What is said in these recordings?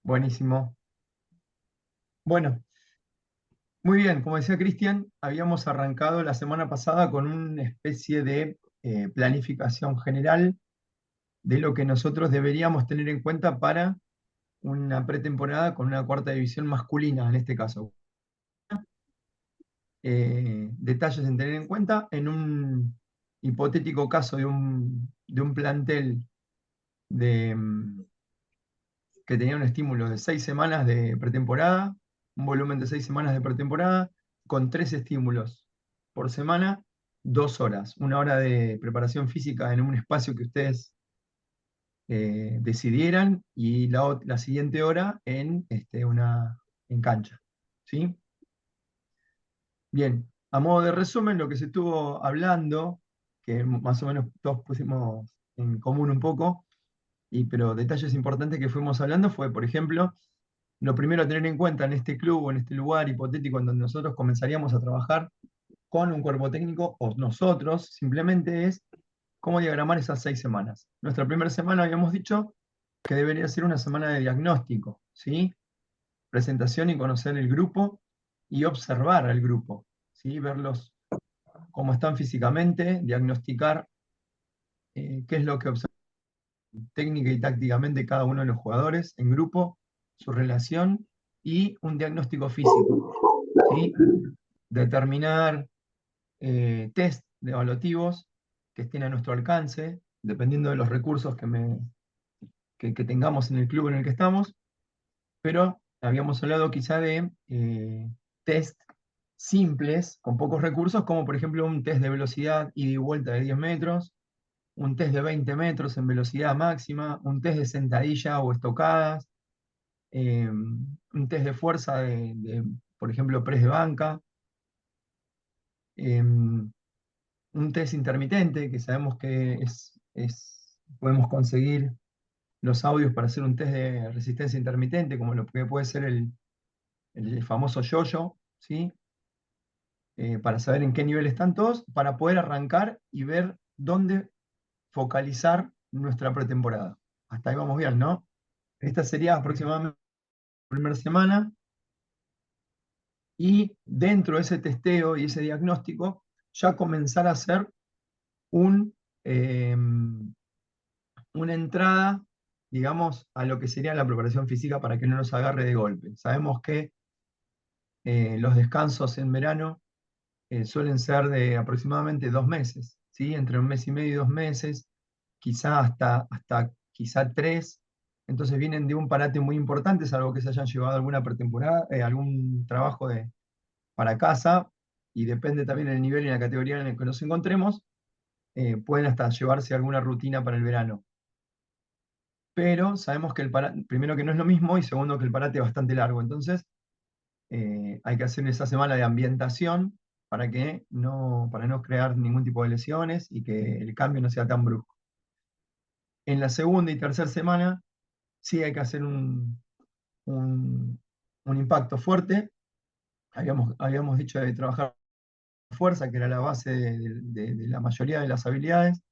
Buenísimo. Bueno, muy bien, como decía Cristian, habíamos arrancado la semana pasada con una especie de planificación general de lo que nosotros deberíamos tener en cuenta para una pretemporada con una cuarta división masculina, en este caso. Detalles en tener en cuenta en un hipotético caso de un plantel de, que tenía un estímulo de 6 semanas de pretemporada, un volumen de 6 semanas de pretemporada, con 3 estímulos por semana, 2 horas. Una hora de preparación física en un espacio que ustedes decidieran y la siguiente hora en cancha. ¿Sí? Bien, a modo de resumen, lo que se estuvo hablando, que más o menos todos pusimos en común un poco, pero detalles importantes que fuimos hablando fue, por ejemplo, lo primero a tener en cuenta en este club o en este lugar hipotético en donde nosotros comenzaríamos a trabajar con un cuerpo técnico o nosotros, simplemente es cómo diagramar esas 6 semanas. Nuestra primera semana habíamos dicho que debería ser una semana de diagnóstico, ¿sí? Presentación y conocer el grupo y observar al grupo, ¿sí? Verlos cómo están físicamente, diagnosticar qué es lo que observa técnica y tácticamente cada uno de los jugadores en grupo, su relación y un diagnóstico físico, ¿sí? Determinar test de evaluativos que estén a nuestro alcance, dependiendo de los recursos que tengamos en el club en el que estamos, pero habíamos hablado quizá de test simples, con pocos recursos, como por ejemplo un test de velocidad ida y vuelta de 10 metros, un test de 20 metros en velocidad máxima, un test de sentadilla o estocadas, un test de fuerza por ejemplo, press de banca, un test intermitente, que sabemos que podemos conseguir los audios para hacer un test de resistencia intermitente, como lo que puede ser el famoso yo-yo, ¿sí? Para saber en qué nivel están todos, para poder arrancar y ver dónde focalizar nuestra pretemporada. Hasta ahí vamos bien, ¿no? Esta sería aproximadamente la primera semana, y dentro de ese testeo y ese diagnóstico, ya comenzar a hacer un, eh, una entrada, digamos, a lo que sería la preparación física para que no nos agarre de golpe. Sabemos que los descansos en verano suelen ser de aproximadamente 2 meses, ¿sí? Entre 1 mes y medio y 2 meses, quizá hasta quizá 3. Entonces vienen de un parate muy importante, salvo que se hayan llevado alguna pretemporada, algún trabajo para casa, y depende también del nivel y la categoría en la que nos encontremos, pueden hasta llevarse alguna rutina para el verano. Pero sabemos que primero que no es lo mismo y segundo que el parate es bastante largo. Entonces hay que hacer esa semana de ambientación para no crear ningún tipo de lesiones y que el cambio no sea tan brusco. En la segunda y tercera semana sí hay que hacer un, un impacto fuerte. Habíamos dicho de trabajar fuerza, que era la base de la mayoría de las habilidades.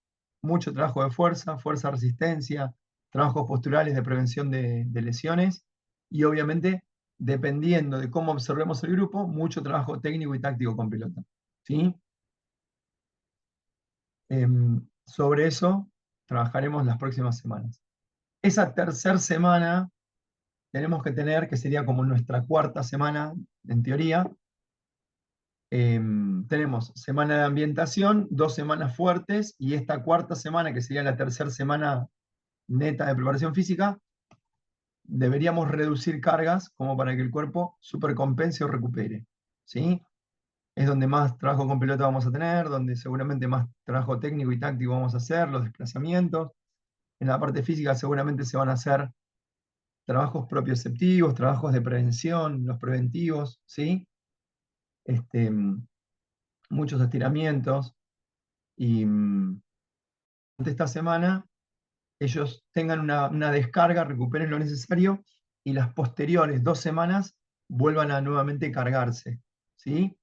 Mucho trabajo de fuerza, fuerza, resistencia, trabajos posturales de prevención de lesiones y obviamente, dependiendo de cómo observemos el grupo, mucho trabajo técnico y táctico con pelota. ¿Sí? Sobre eso trabajaremos las próximas semanas. Esa tercera semana tenemos que tener, que sería como nuestra cuarta semana, en teoría, tenemos semana de ambientación, 2 semanas fuertes, y esta cuarta semana, que sería la tercera semana neta de preparación física, deberíamos reducir cargas como para que el cuerpo supercompense o recupere. ¿Sí? Es donde más trabajo con pelota vamos a tener, donde seguramente más trabajo técnico y táctico vamos a hacer, los desplazamientos. En la parte física seguramente se van a hacer trabajos propioceptivos, trabajos de prevención, los preventivos, ¿sí? Este, muchos estiramientos, y durante esta semana ellos tengan una descarga, recuperen lo necesario, y las posteriores 2 semanas vuelvan a nuevamente cargarse, ¿sí?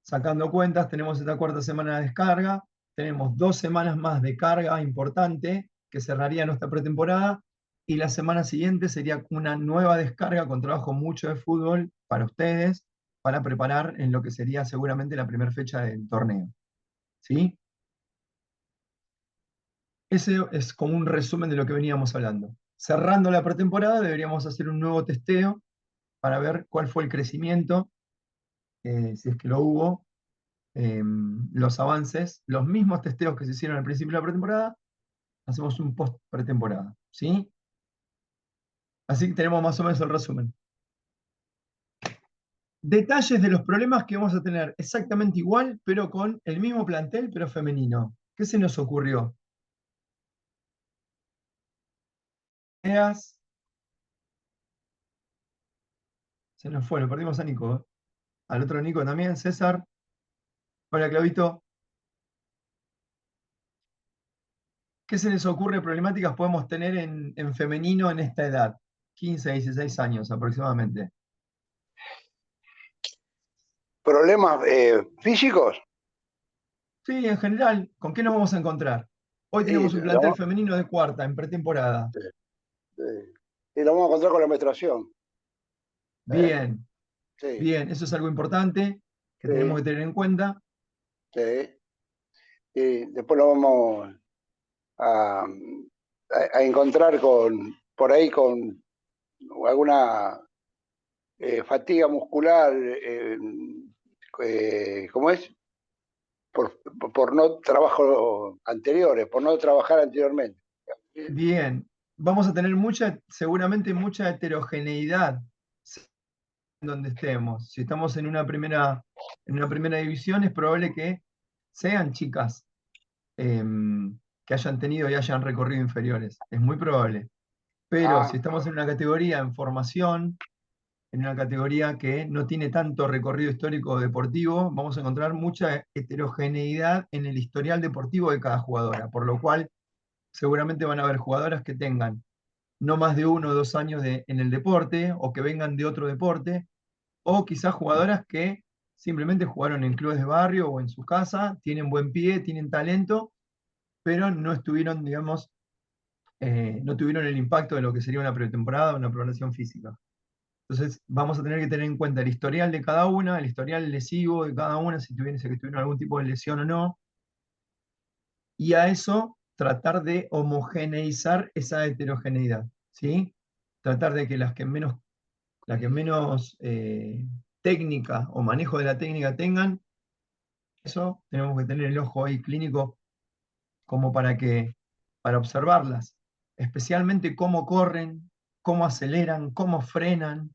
Sacando cuentas, tenemos esta cuarta semana de descarga, tenemos 2 semanas más de carga importante, que cerraría nuestra pretemporada, y la semana siguiente sería una nueva descarga con trabajo mucho de fútbol para ustedes, para preparar en lo que sería seguramente la primera fecha del torneo. ¿Sí? Ese es como un resumen de lo que veníamos hablando. Cerrando la pretemporada, deberíamos hacer un nuevo testeo para ver cuál fue el crecimiento, si es que lo hubo, los avances, los mismos testeos que se hicieron al principio de la pretemporada, hacemos un post pretemporada, ¿sí? Así que tenemos más o menos el resumen. Detalles de los problemas que vamos a tener exactamente igual, pero con el mismo plantel, pero femenino. ¿Qué se nos ocurrió? Ideas. Se nos fue, lo perdimos a Nico. Al otro Nico también, César. Hola, Clavito. ¿Qué se les ocurre problemáticas podemos tener en femenino en esta edad? 15, 16 años aproximadamente. ¿Problemas físicos? Sí, en general, ¿con qué nos vamos a encontrar? Hoy Y tenemos un plantel femenino de cuarta, en pretemporada. y lo vamos a encontrar con la menstruación. Bien, Sí, bien, eso es algo importante que tenemos sí, que tener en cuenta. sí. Y después lo vamos a, a encontrar por ahí con alguna fatiga muscular, ¿cómo es? Por no trabajo anteriores, por no trabajar anteriormente. Bien, vamos a tener seguramente mucha heterogeneidad en donde estemos. Si estamos en una primera división, es probable que sean chicas que hayan tenido y hayan recorrido inferiores. Es muy probable. Pero si Ah, estamos en una categoría en formación, en una categoría que no tiene tanto recorrido histórico deportivo, vamos a encontrar mucha heterogeneidad en el historial deportivo de cada jugadora, por lo cual seguramente van a haber jugadoras que tengan no más de 1 o 2 años en el deporte o que vengan de otro deporte, o quizás jugadoras que simplemente jugaron en clubes de barrio o en su casa, tienen buen pie, tienen talento, pero no estuvieron, digamos, no tuvieron el impacto de lo que sería una pretemporada o una preparación física. Entonces, vamos a tener que tener en cuenta el historial de cada una, el historial lesivo de cada una, si tuvieron algún tipo de lesión o no, y a eso tratar de homogeneizar esa heterogeneidad, ¿sí? Tratar de que la que menos técnica o manejo de la técnica tengan, eso tenemos que tener el ojo ahí clínico como para observarlas, especialmente cómo corren, cómo aceleran, cómo frenan.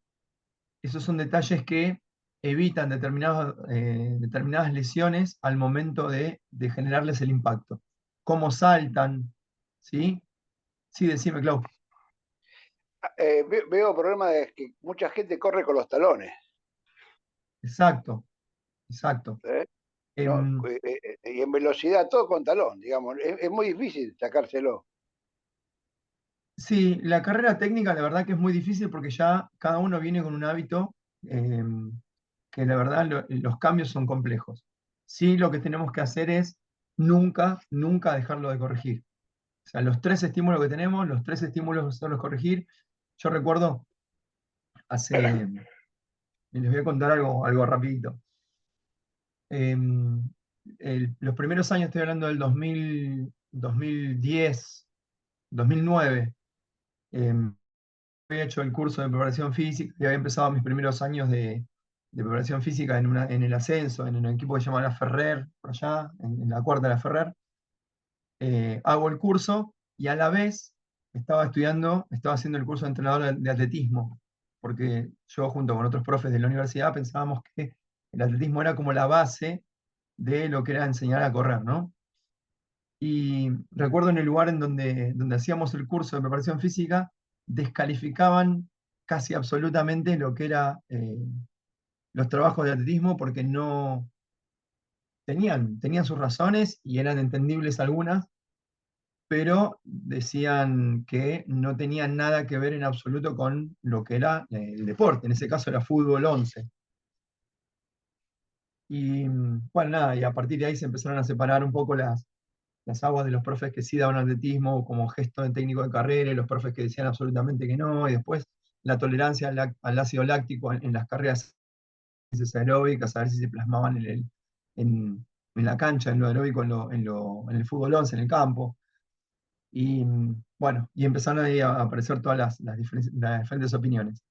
Esos son detalles que evitan determinadas lesiones al momento de generarles el impacto. Cómo saltan, ¿sí? Sí, decime, Clau. veo problemas de que mucha gente corre con los talones. Exacto, exacto. ¿Eh? ¿No? Em, Y en velocidad todo con talón, digamos. Es muy difícil sacárselo. sí, la carrera técnica, la verdad que es muy difícil porque ya cada uno viene con un hábito que la verdad los cambios son complejos. Sí, lo que tenemos que hacer es nunca, nunca dejarlo de corregir. O sea, los tres estímulos que tenemos, los tres estímulos son los corregir. Yo recuerdo y les voy a contar algo rapidito. Em, los primeros años, estoy hablando del 2000, 2010, 2009, había hecho el curso de preparación física y había empezado mis primeros años de preparación física en el ascenso, en un equipo que se llama La Ferrer, por allá, en la cuarta de La Ferrer. Hago el curso y a la vez estaba haciendo el curso de entrenador de atletismo, porque yo junto con otros profes de la universidad pensábamos que el atletismo era como la base de lo que era enseñar a correr, ¿no? Y recuerdo en el lugar en donde hacíamos el curso de preparación física, descalificaban casi absolutamente lo que era los trabajos de atletismo porque no tenían sus razones y eran entendibles algunas, pero decían que no tenían nada que ver en absoluto con lo que era el deporte, en ese caso era fútbol 11. Y bueno, nada, y a partir de ahí se empezaron a separar un poco las aguas de los profes que sí daban atletismo como gesto de técnico de carrera, y los profes que decían absolutamente que no, y después la tolerancia al ácido láctico en las carreras aeróbicas, a ver si se plasmaban en, en la cancha, en lo aeróbico, en el fútbol 11, en el campo. Y bueno, y empezaron ahí a aparecer todas las diferentes opiniones.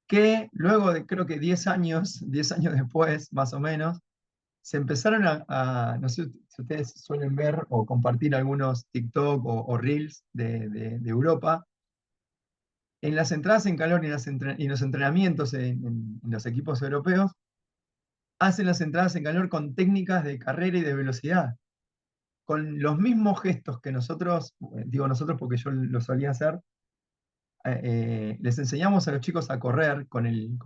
Que luego de creo que 10 años después, más o menos, se empezaron no sé si ustedes suelen ver o compartir algunos TikTok o Reels de Europa, en las entradas en calor y los entrenamientos en los equipos europeos, hacen las entradas en calor con técnicas de carrera y de velocidad, con los mismos gestos que nosotros, digo nosotros porque yo lo solía hacer, les enseñamos a los chicos a correr con el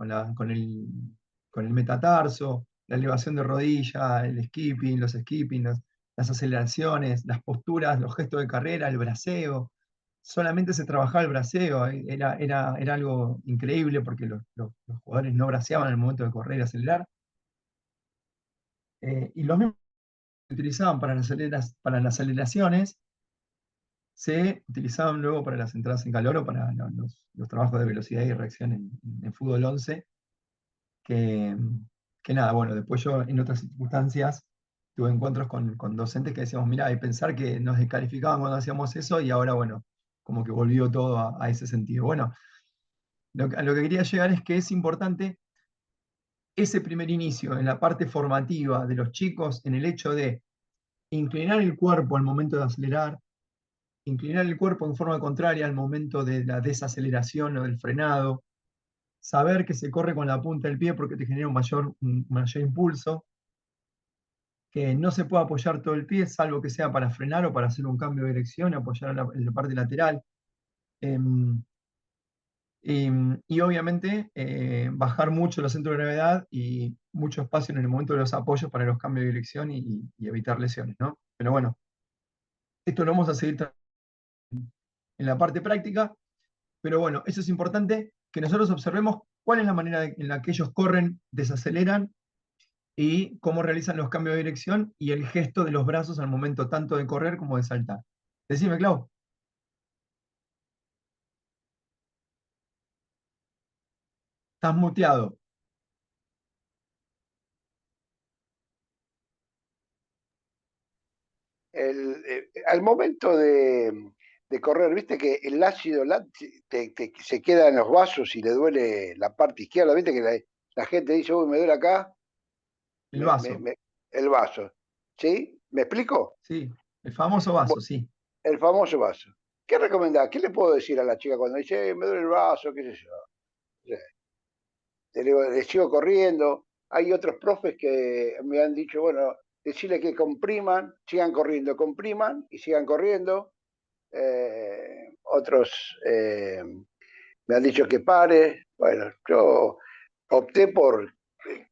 metatarso, la elevación de rodilla, el skipping, los skipping, las aceleraciones, las posturas, los gestos de carrera, el braceo. Solamente se trabajaba el braceo, era algo increíble porque los jugadores no braceaban al momento de correr y acelerar. Y los mismos que utilizaban para las aceleraciones se utilizaban luego para las entradas en calor o para los trabajos de velocidad y reacción en fútbol 11, que, que nada, bueno, después yo en otras circunstancias tuve encuentros con docentes que decíamos, mira, y pensar que nos descalificaban cuando hacíamos eso y ahora, bueno, como que volvió todo a ese sentido. Bueno, a lo que quería llegar es que es importante ese primer inicio en la parte formativa de los chicos en el hecho de inclinar el cuerpo al momento de acelerar, inclinar el cuerpo en forma contraria al momento de la desaceleración o del frenado, saber que se corre con la punta del pie porque te genera un mayor impulso, que no se puede apoyar todo el pie, salvo que sea para frenar o para hacer un cambio de dirección, apoyar en la parte lateral. Em, y obviamente bajar mucho los centros de gravedad y mucho espacio en el momento de los apoyos para los cambios de dirección y evitar lesiones, ¿no? Pero bueno, esto lo vamos a seguir en la parte práctica. Pero bueno, eso es importante que nosotros observemos cuál es la manera en la que ellos corren, desaceleran y cómo realizan los cambios de dirección y el gesto de los brazos al momento tanto de correr como de saltar. Decime, Clau, estás muteado. Al momento de correr, viste que el ácido se queda en los vasos y le duele la parte izquierda, viste que la gente dice, uy, me duele acá, El vaso, el vaso. ¿Sí? ¿Me explico? sí, el famoso vaso, sí. El famoso vaso. ¿Qué recomendás? ¿Qué le puedo decir a la chica cuando dice, me duele el vaso, qué sé yo? Le sigo corriendo. Hay otros profes que me han dicho, bueno, decirle que compriman, sigan corriendo, compriman y sigan corriendo. Otros me han dicho que pare. Bueno, yo opté por,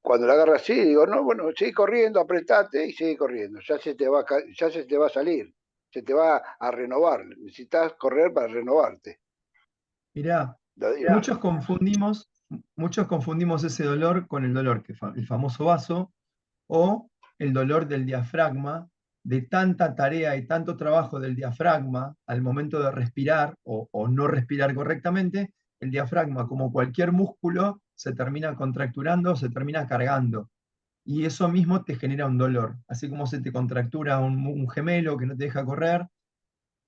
cuando la agarra así, digo, no, bueno, sigue corriendo, apretate y sigue corriendo. Ya se te va a salir, se te va a renovar. Necesitas correr para renovarte. Mirá, Lo digo. muchos confundimos ese dolor con el dolor, el famoso vaso, o el dolor del diafragma, de tanta tarea y tanto trabajo del diafragma al momento de respirar o no respirar correctamente, el diafragma, como cualquier músculo, se termina contracturando, se termina cargando. Y eso mismo te genera un dolor. Así como se te contractura un gemelo que no te deja correr,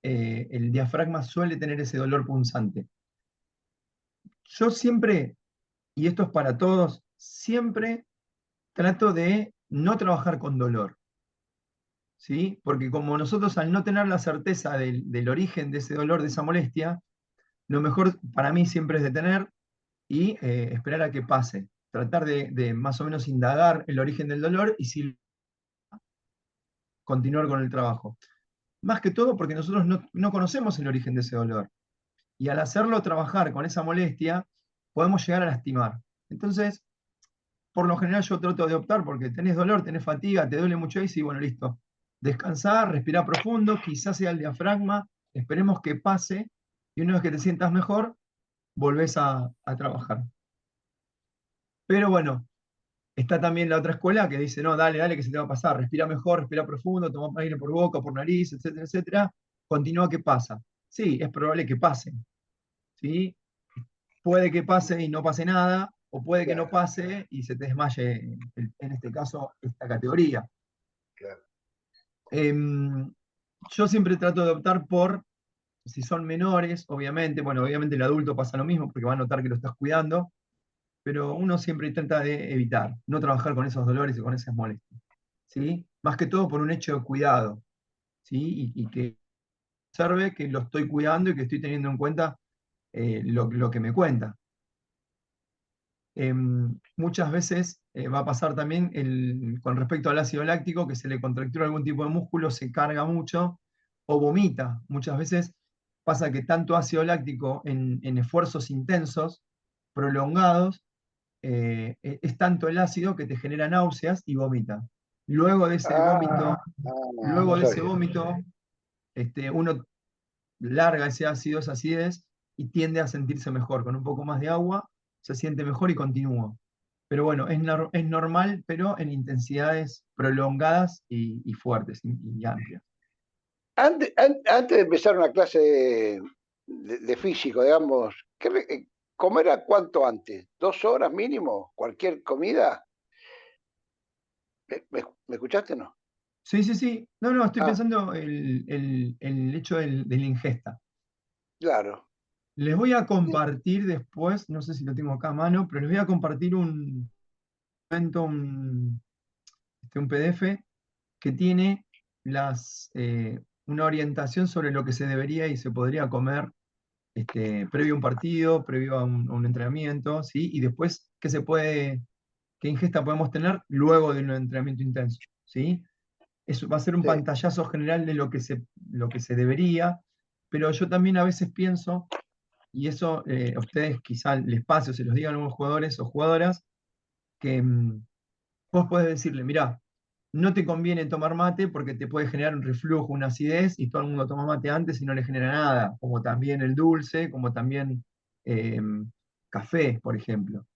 el diafragma suele tener ese dolor punzante. Yo siempre, y esto es para todos, siempre trato de no trabajar con dolor. ¿Sí? Porque como nosotros al no tener la certeza del origen de ese dolor, de esa molestia, lo mejor para mí siempre es detener y esperar a que pase. Tratar de más o menos indagar el origen del dolor y si continuar con el trabajo. Más que todo porque nosotros no conocemos el origen de ese dolor. Y al hacerlo trabajar con esa molestia, podemos llegar a lastimar. Entonces, por lo general yo trato de optar porque tenés dolor, tenés fatiga, te duele mucho y sí, bueno, listo. Descansar, respirar profundo, quizás sea el diafragma, esperemos que pase y una vez que te sientas mejor, volvés a trabajar. Pero bueno, Está también la otra escuela que dice, no, dale, dale, que se te va a pasar, respira mejor, respira profundo, toma aire por boca, por nariz, etcétera, etcétera. Continúa que pasa. Sí, es probable que pase, ¿sí? Puede que pase y no pase nada, o puede que no Claro, pase y se te desmaye, en este caso, esta categoría. claro. Em, yo siempre trato de optar por, si son menores, obviamente, bueno, obviamente el adulto pasa lo mismo porque va a notar que lo estás cuidando, pero uno siempre trata de evitar, no trabajar con esos dolores y con esas molestias, ¿sí? Más que todo por un hecho de cuidado, ¿sí? Y que observe que lo estoy cuidando y que estoy teniendo en cuenta lo que me cuenta. Muchas veces va a pasar también con respecto al ácido láctico, que se le contractura algún tipo de músculo, se carga mucho o vomita. Muchas veces pasa que tanto ácido láctico en esfuerzos intensos, prolongados, es tanto el ácido que te genera náuseas y vomita. Luego de ese Ah, vómito, no luego de ese sabía. vómito, uno larga ese ácido, esa acidez, y tiende a sentirse mejor. Con un poco más de agua se siente mejor y continúa. Pero bueno, es normal, pero en intensidades prolongadas y fuertes y amplias. Antes de empezar una clase de físico, digamos, ¿comer a cuánto antes? ¿2 horas mínimo? ¿Cualquier comida? ¿Me escuchaste o no? Sí, sí, sí. No, no, estoy Ah, pensando el hecho de la ingesta. claro. Les voy a compartir después, no sé si lo tengo acá a mano, pero les voy a compartir un, un PDF que tiene una orientación sobre lo que se debería y se podría comer previo a un partido, previo a un entrenamiento, ¿sí? Y después qué ingesta podemos tener luego de un entrenamiento intenso, ¿sí? Eso va a ser un Sí. pantallazo general de lo que se debería, pero yo también a veces pienso, y eso a ustedes quizá les pase o se los digan a algunos jugadores o jugadoras, que vos podés decirle, mirá, no te conviene tomar mate porque te puede generar un reflujo, una acidez, y todo el mundo toma mate antes y no le genera nada, como también el dulce, como también eh, café, por ejemplo.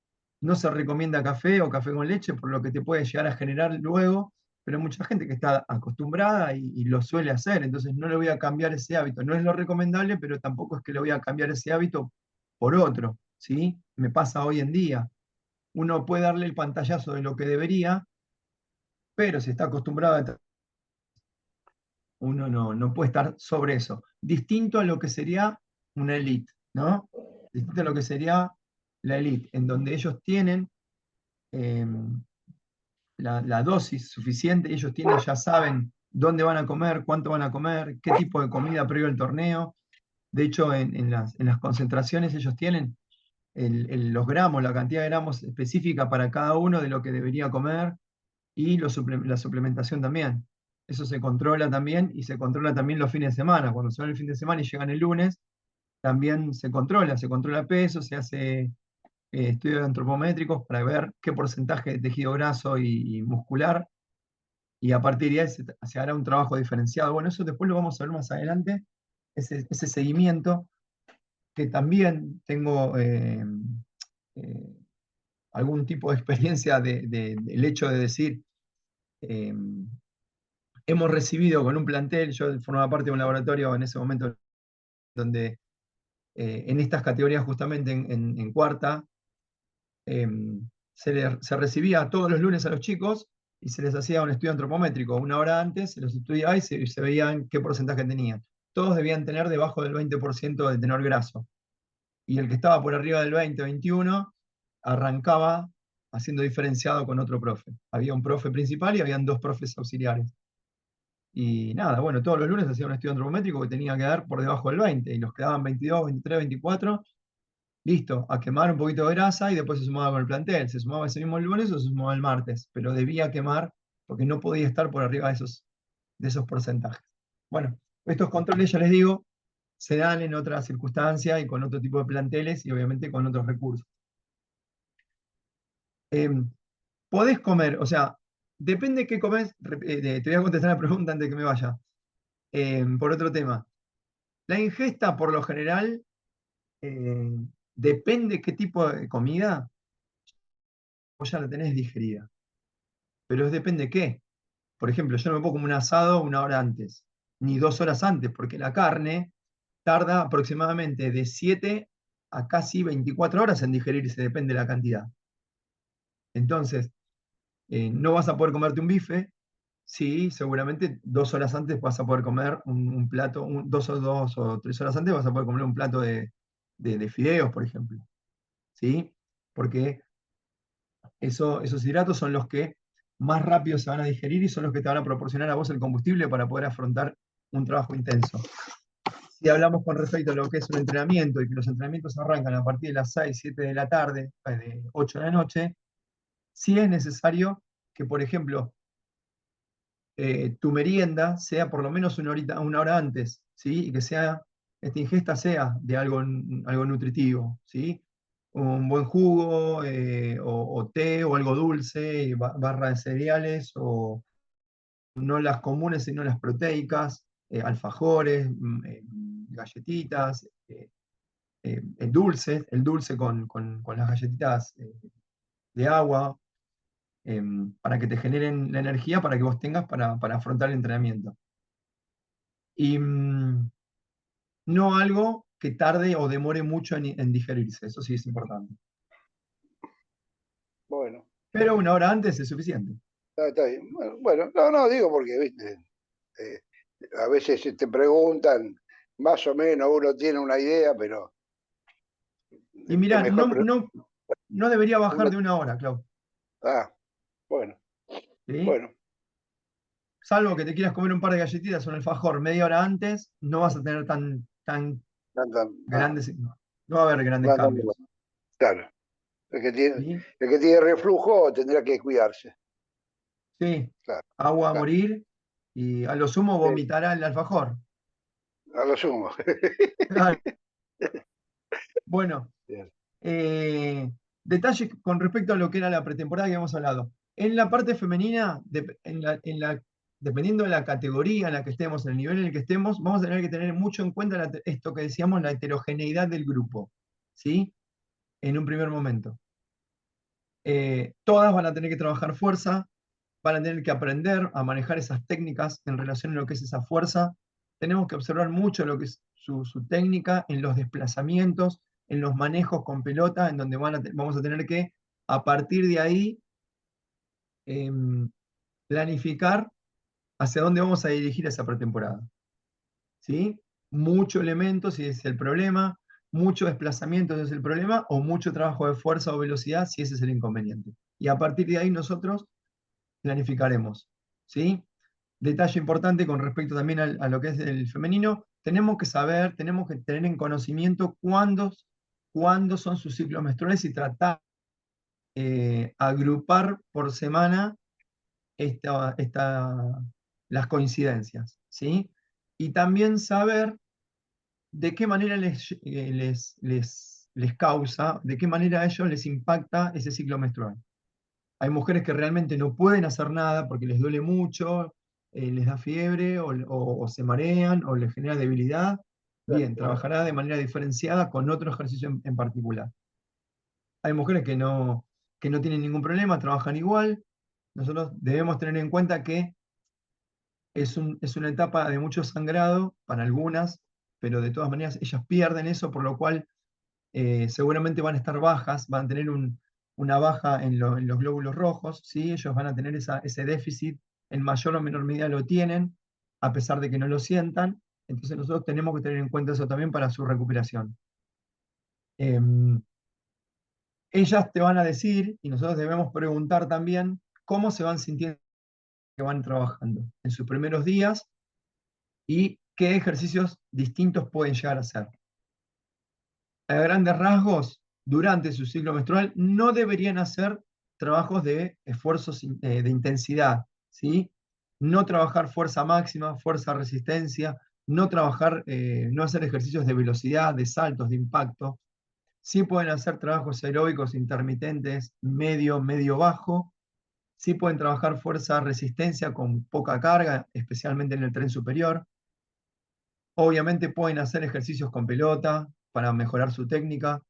No se recomienda café o café con leche por lo que te puede llegar a generar luego, pero hay mucha gente que está acostumbrada y lo suele hacer, entonces no le voy a cambiar ese hábito. No es lo recomendable, pero tampoco es que le voy a cambiar ese hábito por otro, ¿sí? Me pasa hoy en día. Uno puede darle el pantallazo de lo que debería, pero si está acostumbrado uno no puede estar sobre eso. Distinto a lo que sería una elite, ¿no? Distinto a lo que sería la elite, en donde ellos tienen eh, la dosis suficiente, ellos tienen, ya saben dónde van a comer, cuánto van a comer, qué tipo de comida previo al torneo. De hecho, en las concentraciones ellos tienen los gramos, la cantidad de gramos específica para cada uno de lo que debería comer y la suplementación también. Eso se controla también y se controla también los fines de semana. Cuando se van el fin de semana y llegan el lunes, también se controla peso, se hace estudios antropométricos para ver qué porcentaje de tejido graso y muscular, y a partir de ahí se hará un trabajo diferenciado. Bueno, eso después lo vamos a ver más adelante, ese seguimiento, que también tengo eh, algún tipo de experiencia del hecho de decir, eh, hemos recibido con un plantel, yo formaba parte de un laboratorio en ese momento donde en estas categorías justamente en cuarta, eh, se recibía todos los lunes a los chicos y se les hacía un estudio antropométrico una hora antes, se los estudiaba y se veían qué porcentaje tenían. Todos debían tener debajo del 20% de tenor graso. Y el que estaba por arriba del 20-21 arrancaba haciendo diferenciado con otro profe. Había un profe principal y habían dos profes auxiliares. Y nada, bueno, todos los lunes hacía un estudio antropométrico que tenía que dar por debajo del 20, y los quedaban 22, 23, 24, listo, a quemar un poquito de grasa y después se sumaba con el plantel. Se sumaba ese mismo lunes o se sumaba el martes, pero debía quemar porque no podía estar por arriba de esos porcentajes. Bueno, estos controles, ya les digo, se dan en otras circunstancias y con otro tipo de planteles y obviamente con otros recursos. Em, Podés comer, o sea, depende qué comés, te voy a contestar la pregunta antes de que me vaya. Por otro tema. La ingesta, por lo general, eh, depende qué tipo de comida. vos ya la tenés digerida. Pero depende de qué. Por ejemplo, yo no me puedo comer un asado 1 hora antes, ni 2 horas antes, porque la carne tarda aproximadamente de 7 a casi 24 horas en digerirse, depende de la cantidad. Entonces, no vas a poder comerte un bife. Sí, seguramente 2 horas antes vas a poder comer un plato, 2 o 3 horas antes vas a poder comer un plato de fideos, por ejemplo. ¿Sí? Porque esos hidratos son los que más rápido se van a digerir y son los que te van a proporcionar a vos el combustible para poder afrontar un trabajo intenso. Si hablamos con respecto a lo que es un entrenamiento y que los entrenamientos arrancan a partir de las 6, 7 de la tarde, de 8 de la noche, sí es necesario que, por ejemplo, tu merienda sea por lo menos 1 hora antes, ¿sí? Y que esta ingesta sea de algo nutritivo, ¿sí? Un buen jugo, o té, o algo dulce, barra de cereales, o no las comunes, sino las proteicas, alfajores, galletitas, el dulce con las galletitas de agua, para que te generen la energía para que vos tengas para afrontar el entrenamiento. Y no algo que tarde o demore mucho en digerirse, eso sí es importante. Bueno, Pero 1 hora antes es suficiente. está bien. Bueno, no, no, digo porque, viste, eh, a veces te preguntan, más o menos uno tiene una idea, pero Y es mirá, mejor. no debería bajar Uno- de 1 hora, Clau. ah, bueno, ¿Sí? bueno, Salvo que te quieras comer un par de galletitas o un alfajor media hora antes, no vas a tener tan andan, grandes, no va a haber grandes andan, cambios. claro. ¿Sí? El que tiene reflujo tendrá que cuidarse, Sí, claro, agua a claro. morir y a lo sumo Sí, vomitará el alfajor. a lo sumo. Bueno, Bien. detalles con respecto a lo que era la pretemporada que hemos hablado. En la parte femenina, dependiendo de la categoría en la que estemos, en el nivel en el que estemos, vamos a tener que tener mucho en cuenta esto que decíamos, la heterogeneidad del grupo, ¿sí? En un primer momento. Todas van a tener que trabajar fuerza, van a tener que aprender a manejar esas técnicas en relación a lo que es esa fuerza. Tenemos que observar mucho lo que es su técnica en los desplazamientos, en los manejos con pelota, en donde vamos a tener que, a partir de ahí, em, planificar hacia dónde vamos a dirigir esa pretemporada. ¿Sí? Mucho elemento si es el problema, mucho desplazamiento si es el problema, o mucho trabajo de fuerza o velocidad si ese es el inconveniente. Y a partir de ahí nosotros planificaremos. ¿Sí? Detalle importante con respecto también a lo que es el femenino, tenemos que saber, tenemos que tener en conocimiento cuándo son sus ciclos menstruales y tratar agrupar por semana esta, esta- las coincidencias, ¿sí? Y también saber de qué manera les causa, de qué manera a ellos les impacta ese ciclo menstrual. Hay mujeres que realmente no pueden hacer nada porque les duele mucho, les da fiebre o se marean o les genera debilidad. Bien, trabajará de manera diferenciada con otro ejercicio en particular. Hay mujeres que no tienen ningún problema, trabajan igual. Nosotros debemos tener en cuenta que es una etapa de mucho sangrado para algunas, pero de todas maneras ellas pierden eso, por lo cual seguramente van a estar bajas, van a tener una baja en los glóbulos rojos, ¿sí? Ellos van a tener ese déficit, en mayor o menor medida lo tienen, a pesar de que no lo sientan. Entonces nosotros tenemos que tener en cuenta eso también para su recuperación. Em, Ellas te van a decir, y nosotros debemos preguntar también, cómo se van sintiendo que van trabajando en sus primeros días y qué ejercicios distintos pueden llegar a hacer. A grandes rasgos, durante su ciclo menstrual no deberían hacer trabajos de esfuerzos de intensidad, ¿sí? No trabajar fuerza máxima, fuerza resistencia, no hacer ejercicios de velocidad, de saltos, de impacto. Sí pueden hacer trabajos aeróbicos intermitentes, medio, medio bajo. Sí pueden trabajar fuerza resistencia con poca carga, especialmente en el tren superior. Obviamente pueden hacer ejercicios con pelota para mejorar su técnica.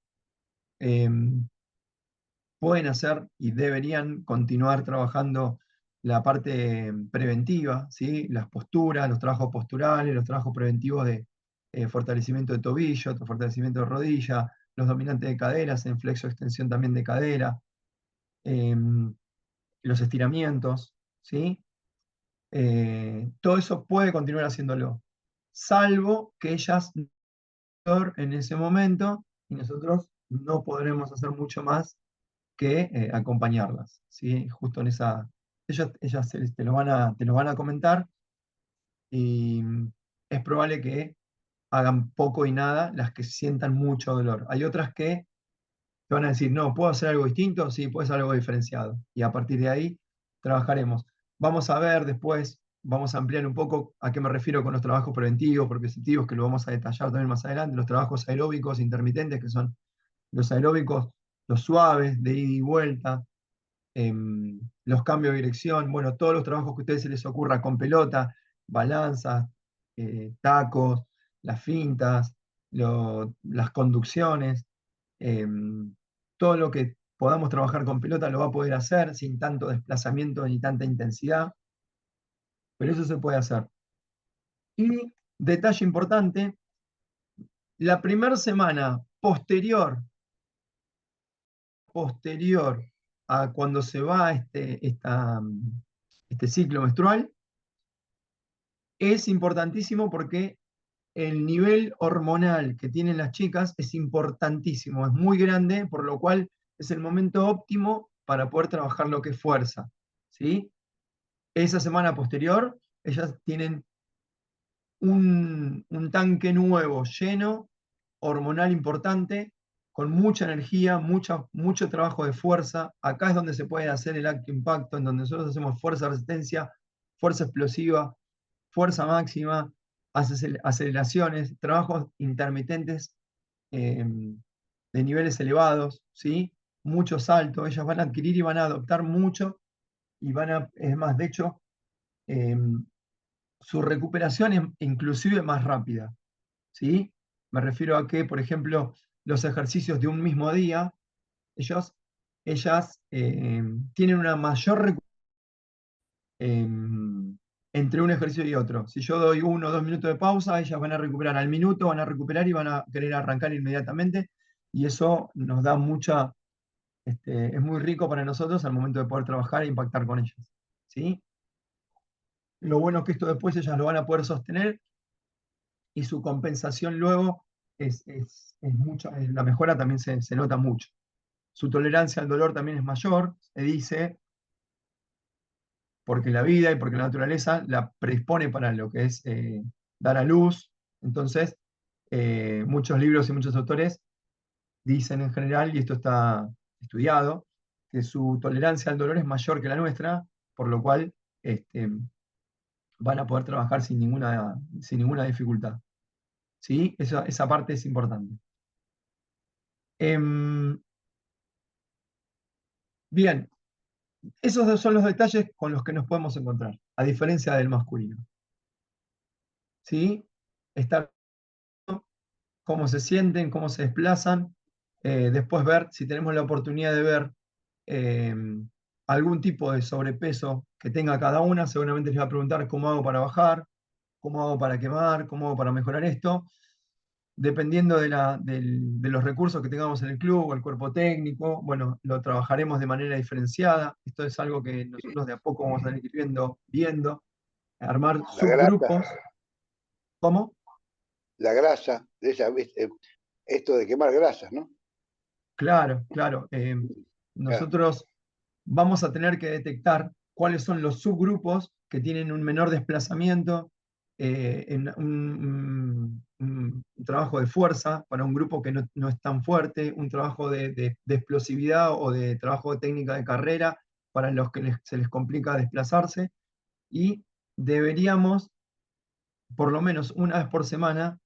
pueden hacer y deberían continuar trabajando la parte preventiva, ¿sí? Las posturas, los trabajos posturales, los trabajos preventivos de fortalecimiento de tobillo, fortalecimiento de rodilla, los dominantes de caderas, en flexo extensión también de cadera, los estiramientos, ¿sí? Todo eso puede continuar haciéndolo, salvo que ellas en ese momento y nosotros no podremos hacer mucho más que acompañarlas, ¿sí? Justo en esa, ellas te lo van a comentar y es probable que hagan poco y nada las que sientan mucho dolor. Hay otras que te van a decir, no, ¿puedo hacer algo distinto? Sí, puedes hacer algo diferenciado. Y a partir de ahí trabajaremos. Vamos a ver después, vamos a ampliar un poco a qué me refiero con los trabajos preventivos, propioceptivos, que lo vamos a detallar también más adelante, los trabajos aeróbicos intermitentes, que son los aeróbicos, los suaves, de ida y vuelta, los cambios de dirección, bueno, todos los trabajos que a ustedes se les ocurra con pelota, balanzas, tacos, las fintas, las conducciones, todo lo que podamos trabajar con pelota lo va a poder hacer sin tanto desplazamiento ni tanta intensidad, pero eso se puede hacer. Y detalle importante, la primera semana posterior a cuando se va este ciclo menstrual, es importantísimo porque el nivel hormonal que tienen las chicas es importantísimo, es muy grande, por lo cual es el momento óptimo para poder trabajar lo que es fuerza, ¿sí? Esa semana posterior, ellas tienen un tanque nuevo, lleno, hormonal importante, con mucha energía, mucho trabajo de fuerza. Acá es donde se puede hacer el acto impacto, en donde nosotros hacemos fuerza resistencia, fuerza explosiva, fuerza máxima, aceleraciones, trabajos intermitentes eh, de niveles elevados, ¿sí? Mucho salto, ellas van a adquirir y van a adoptar mucho y es más, de hecho, eh, su recuperación es inclusive más rápida, ¿sí? Me refiero a que, por ejemplo, los ejercicios de un mismo día, ellos, ellas tienen una mayor recuperación entre un ejercicio y otro. Si yo doy 1 o 2 minutos de pausa, ellas van a recuperar al minuto, van a recuperar y van a querer arrancar inmediatamente, y eso nos da es muy rico para nosotros al momento de poder trabajar e impactar con ellas, ¿sí? Lo bueno es que esto después ellas lo van a poder sostener y su compensación luego es mucha, la mejora también se nota mucho. Su tolerancia al dolor también es mayor, se dice, porque la vida y porque la naturaleza la predispone para lo que es dar a luz. Entonces, muchos libros y muchos autores dicen en general, y esto está estudiado, que su tolerancia al dolor es mayor que la nuestra, por lo cual este, van a poder trabajar sin ninguna dificultad. ¿Sí? Esa parte es importante. Em, bien, esos son los detalles con los que nos podemos encontrar, a diferencia del masculino. ¿Sí? Estar cómo se sienten, cómo se desplazan, después ver si tenemos la oportunidad de ver eh, algún tipo de sobrepeso que tenga cada una, seguramente les va a preguntar cómo hago para bajar, cómo hago para quemar, cómo hago para mejorar esto, dependiendo de los recursos que tengamos en el club o el cuerpo técnico, bueno, lo trabajaremos de manera diferenciada, esto es algo que nosotros de a poco vamos a ir viendo, armar La grasa, subgrupos. ¿Cómo? la grasa, esto de quemar grasas, ¿no? Claro, claro. Claro. Nosotros vamos a tener que detectar cuáles son los subgrupos que tienen un menor desplazamiento en un trabajo de fuerza para un grupo que no es tan fuerte, un trabajo de explosividad o de trabajo de técnica de carrera para los que se les complica desplazarse, y deberíamos, por lo menos una vez por semana,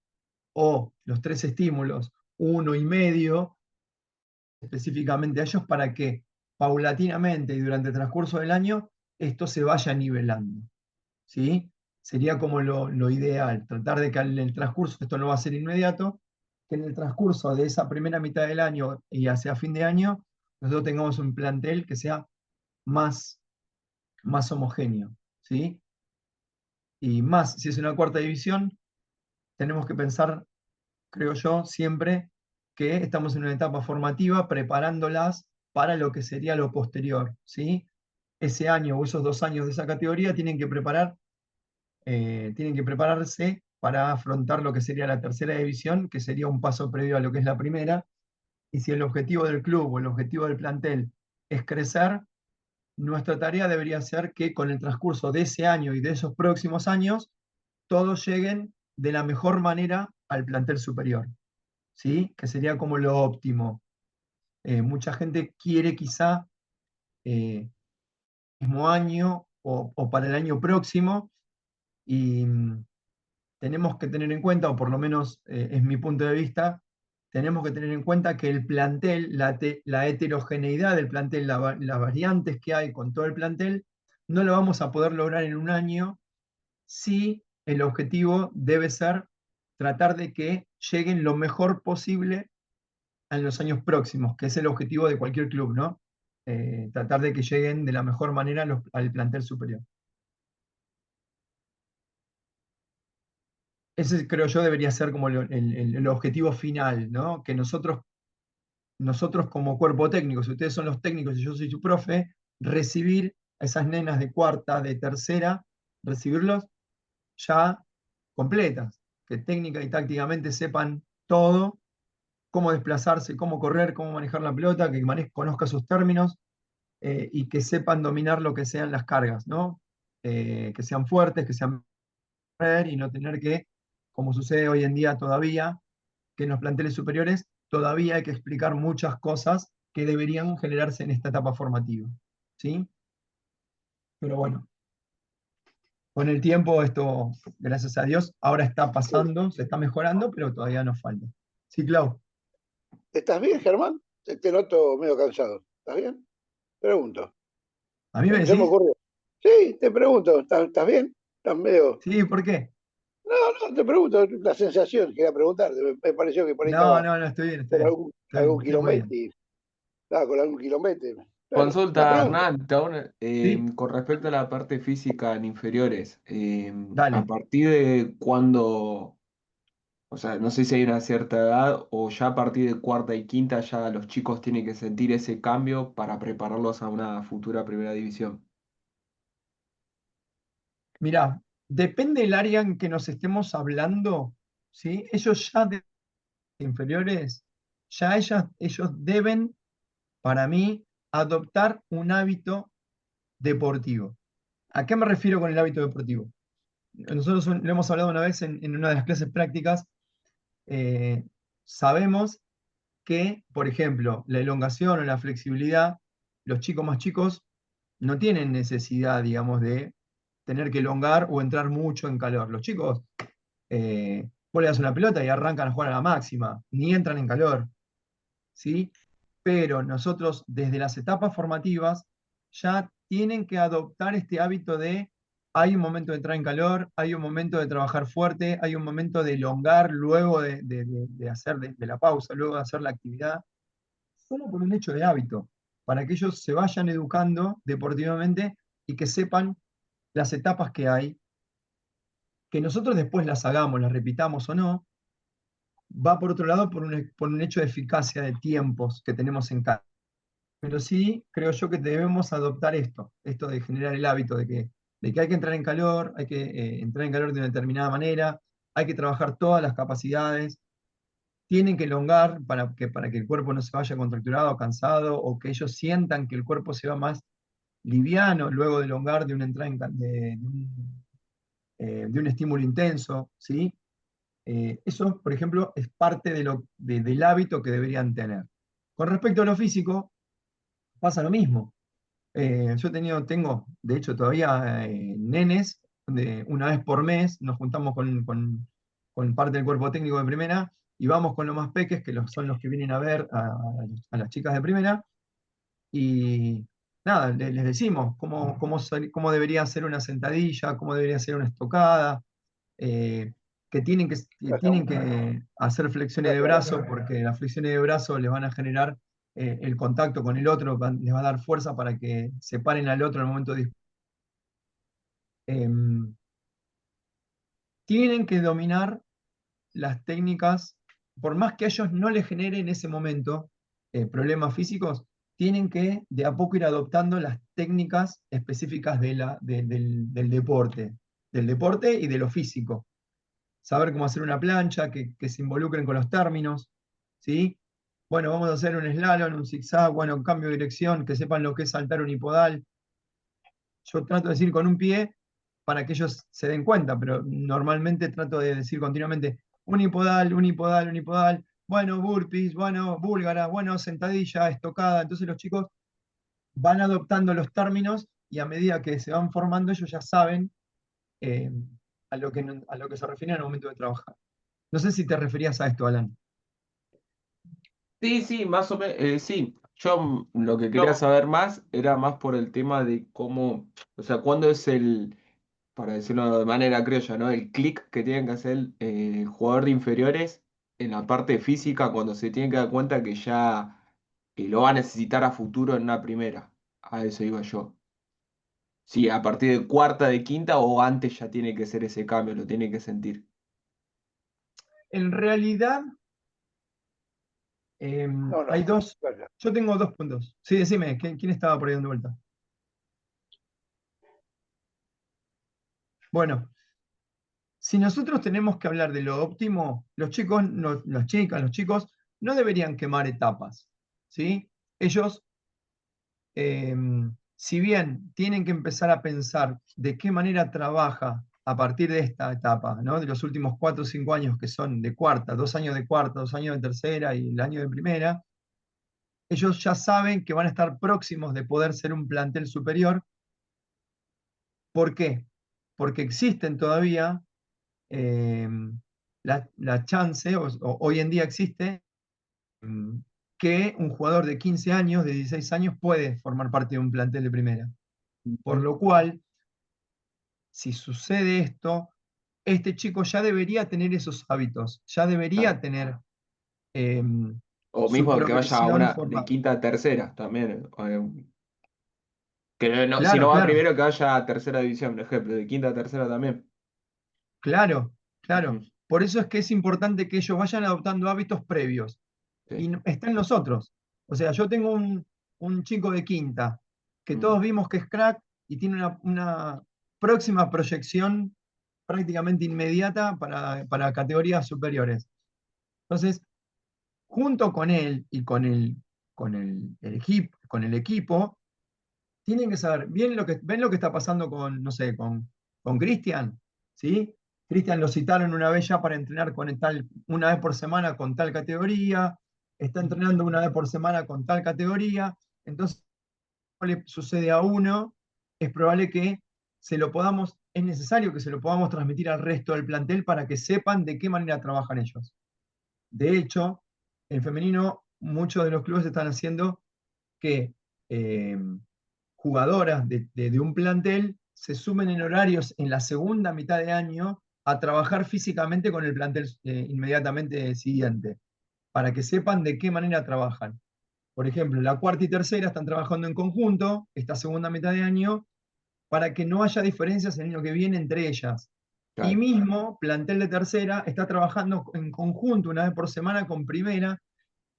o los 3 estímulos, 1 y medio, específicamente a ellos para que paulatinamente y durante el transcurso del año esto se vaya nivelando, ¿sí? Sería como lo ideal, tratar de que en el transcurso, esto no va a ser inmediato, que en el transcurso de esa primera mitad del año y hacia fin de año, nosotros tengamos un plantel que sea más, más homogéneo, ¿sí? Y más, si es una cuarta división, tenemos que pensar, creo yo, siempre que estamos en una etapa formativa preparándolas para lo que sería lo posterior, ¿sí? Ese año o esos 2 años de esa categoría tienen que prepararse para afrontar lo que sería la tercera división, que sería un paso previo a lo que es la primera. Y si el objetivo del club o el objetivo del plantel es crecer, nuestra tarea debería ser que con el transcurso de ese año y de esos próximos años, todos lleguen de la mejor manera al plantel superior, ¿sí? Que sería como lo óptimo. Mucha gente quiere quizá mismo año o para el año próximo y tenemos que tener en cuenta, o por lo menos es mi punto de vista, tenemos que tener en cuenta que el plantel, la heterogeneidad del plantel, las variantes que hay con todo el plantel, no lo vamos a poder lograr en un año si el objetivo debe ser tratar de que lleguen lo mejor posible en los años próximos, que es el objetivo de cualquier club, ¿no? Tratar de que lleguen de la mejor manera al plantel superior. Ese creo yo debería ser como el objetivo final, ¿no? Que nosotros como cuerpo técnico, si ustedes son los técnicos y yo soy su profe, recibir a esas nenas de cuarta, de tercera, recibirlos ya completas, que técnica y tácticamente sepan todo, cómo desplazarse, cómo correr, cómo manejar la pelota, que conozca sus términos y que sepan dominar lo que sean las cargas, ¿no? Que sean fuertes, que sean y no tener que, como sucede hoy en día todavía, que en los planteles superiores todavía hay que explicar muchas cosas que deberían generarse en esta etapa formativa. ¿Sí? Pero bueno, con el tiempo esto, gracias a Dios, ahora está pasando, se está mejorando, pero todavía nos falta. Sí, Clau. ¿Estás bien, Germán? Te noto medio cansado. ¿Estás bien? Pregunto. ¿A mí me Se me decís? ocurrió. Sí, te pregunto. ¿Estás bien? ¿Estás medio...? Sí, ¿por qué? No, no, te pregunto. La sensación, quería preguntarte. Me pareció que por ahí No, estaba no, no, estoy bien, estoy con bien. algún Estoy muy kilómetro bien. y estaba con algún kilómetro. Bueno, la Consulta, pregunta. Hernán, Sí, con respecto a la parte física en inferiores, ¿a dale. partir de cuándo, o sea, no sé si hay una cierta edad o ya a partir de cuarta y quinta ya los chicos tienen que sentir ese cambio para prepararlos a una futura primera división? Mirá, depende del área en que nos estemos hablando, ¿sí? Ellos ya de inferiores, ya ellos deben, para mí, adoptar un hábito deportivo. ¿A qué me refiero con el hábito deportivo? Nosotros lo hemos hablado una vez en una de las clases prácticas. eh, Sabemos que, por ejemplo, la elongación o la flexibilidad, los chicos más chicos no tienen necesidad, digamos, de tener que elongar o entrar mucho en calor. Los chicos, vos le das una pelota y arrancan a jugar a la máxima, ni entran en calor, ¿sí? Pero nosotros desde las etapas formativas ya tienen que adoptar este hábito de hay un momento de entrar en calor, hay un momento de trabajar fuerte, hay un momento de elongar luego de hacer de la pausa, luego de hacer la actividad, solo por un hecho de hábito, para que ellos se vayan educando deportivamente y que sepan las etapas que hay, que nosotros después las hagamos, las repitamos o no, va por otro lado por un hecho de eficacia de tiempos que tenemos en cada. Pero sí creo yo que debemos adoptar esto de generar el hábito de que hay que entrar en calor, hay que entrar en calor de una determinada manera, hay que trabajar todas las capacidades, tienen que elongar para que el cuerpo no se vaya contracturado o cansado, o que ellos sientan que el cuerpo se va más liviano luego de elongar de una entrada de un estímulo intenso, ¿sí? Eso, por ejemplo, es parte del hábito que deberían tener. Con respecto a lo físico, pasa lo mismo. Tengo, de hecho, todavía nenes, donde una vez por mes nos juntamos con parte del cuerpo técnico de primera y vamos con los más peques, que son los que vienen a ver a las chicas de primera, y nada, les decimos cómo debería ser una sentadilla, cómo debería ser una estocada, eh, que tienen que hacer flexiones de brazo, porque las flexiones de brazo les van a generar el contacto con el otro les va a dar fuerza para que separen al otro en el momento de em, tienen que dominar las técnicas, por más que a ellos no les genere en ese momento problemas físicos, tienen que de a poco ir adoptando las técnicas específicas del deporte y de lo físico. Saber cómo hacer una plancha, que se involucren con los términos, ¿sí? Bueno, vamos a hacer un slalom, un zigzag, bueno, un cambio de dirección, que sepan lo que es saltar unipodal. Yo trato de decir con un pie para que ellos se den cuenta, pero normalmente trato de decir continuamente unipodal, unipodal, unipodal, bueno, burpees, bueno, búlgara, bueno, sentadilla, estocada. Entonces los chicos van adoptando los términos y a medida que se van formando ellos ya saben eh, a lo que se refieren al momento de trabajar. No sé si te referías a esto, Alan. Sí, sí, más o menos, sí. Yo lo que quería No, saber más era más por el tema de cómo, o sea, cuándo es para decirlo de manera criolla, ¿no? El clic que tiene que hacer el jugador de inferiores en la parte física cuando se tiene que dar cuenta que ya lo va a necesitar a futuro en una primera. A eso iba yo. Sí, a partir de cuarta, de quinta o antes ya tiene que ser ese cambio, lo tiene que sentir. en realidad No, hay no. dos, Bueno, yo tengo dos puntos. Sí, decime, ¿quién estaba por ahí dando vuelta? Bueno, si nosotros tenemos que hablar de lo óptimo, los chicos, las chicas, los chicos, no deberían quemar etapas, ¿sí? Ellos, eh, si bien tienen que empezar a pensar de qué manera trabaja a partir de esta etapa, ¿no? De los últimos 4 o 5 años que son de cuarta, 2 años de cuarta, 2 años de tercera y el año de primera, ellos ya saben que van a estar próximos de poder ser un plantel superior. ¿Por qué? Porque existen todavía eh, la chance, hoy en día existe, mm, que un jugador de 15 años, de 16 años, puede formar parte de un plantel de primera. Por Ujú. lo cual, si sucede esto, este chico ya debería tener esos hábitos, ya Claro. debería tener eh, O su mismo que vaya a progresión una de formada. quinta a tercera también. Que si no Claro, va claro, primero, que vaya a tercera división, por ejemplo, de quinta a tercera también. claro, Ujú. claro. Por eso es que es importante que ellos vayan adoptando hábitos previos. Y Sí. está en nosotros. O sea, yo tengo un chico de quinta que Mm. todos vimos que es crack y tiene una próxima proyección prácticamente inmediata para categorías superiores. Entonces, junto con él y con el equipo, tienen que saber bien ven lo que está pasando con, no sé, con Cristian, ¿sí? Cristian lo citaron una vez ya para entrenar una vez por semana con tal categoría, está entrenando una vez por semana con tal categoría, entonces le sucede a uno, es probable que es necesario que se lo podamos transmitir al resto del plantel para que sepan de qué manera trabajan ellos. De hecho, en femenino, muchos de los clubes están haciendo que eh, jugadoras de un plantel se sumen en horarios en la segunda mitad de año a trabajar físicamente con el plantel inmediatamente siguiente, para que sepan de qué manera trabajan. Por ejemplo, la cuarta y tercera están trabajando en conjunto esta segunda mitad de año para que no haya diferencias el año que viene entre ellas. Y Claro. mismo, plantel de tercera está trabajando en conjunto una vez por semana con primera,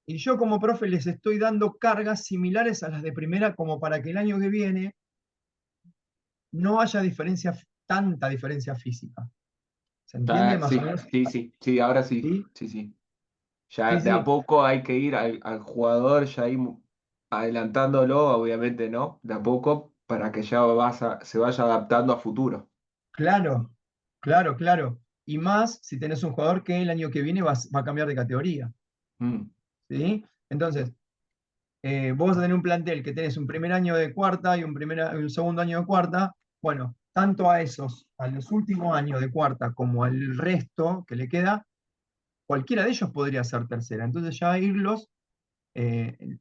y yo como profe les estoy dando cargas similares a las de primera como para que el año que viene no haya tanta diferencia física. ¿Se entiende más o Sí, menos? sí, sí, sí, ahora sí, Sí, sí, sí. Ya sí, de a sí, poco hay que ir al jugador, ya ir adelantándolo, obviamente, ¿no? De a poco, para que ya se vaya adaptando a futuro. claro, claro, claro. Y más si tenés un jugador que el año que viene va a cambiar de categoría. Mm. ¿Sí? Entonces, vos vas a tener un plantel que tenés un primer año de cuarta y un segundo año de cuarta. Bueno, tanto a los últimos años de cuarta como al resto que le queda, cualquiera de ellos podría ser tercera. Entonces ya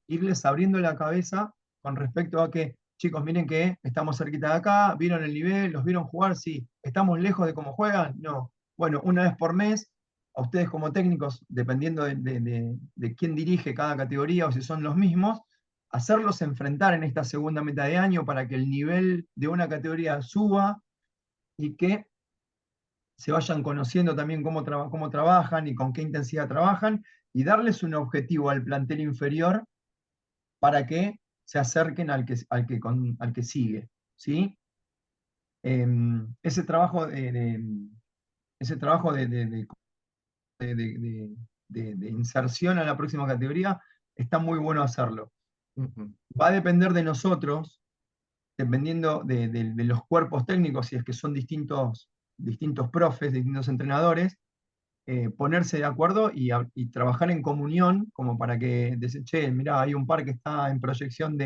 irles abriendo la cabeza con respecto a que, chicos, miren que estamos cerquita de acá, vieron el nivel, los vieron jugar, sí, estamos lejos de cómo juegan, no. Bueno, una vez por mes a ustedes como técnicos, dependiendo de quién dirige cada categoría o si son los mismos, hacerlos enfrentar en esta segunda mitad de año para que el nivel de una categoría suba y que se vayan conociendo también cómo trabajan y con qué intensidad trabajan, y darles un objetivo al plantel inferior para que se acerquen al que sigue. ¿Sí? Ese trabajo ese trabajo de inserción a la próxima categoría está muy bueno hacerlo. Ujú. Va a depender de nosotros, dependiendo de los cuerpos técnicos, si es que son distintos profes, distintos entrenadores, ponerse de acuerdo y trabajar en comunión, como para que, che, mirá, hay un par que está en proyección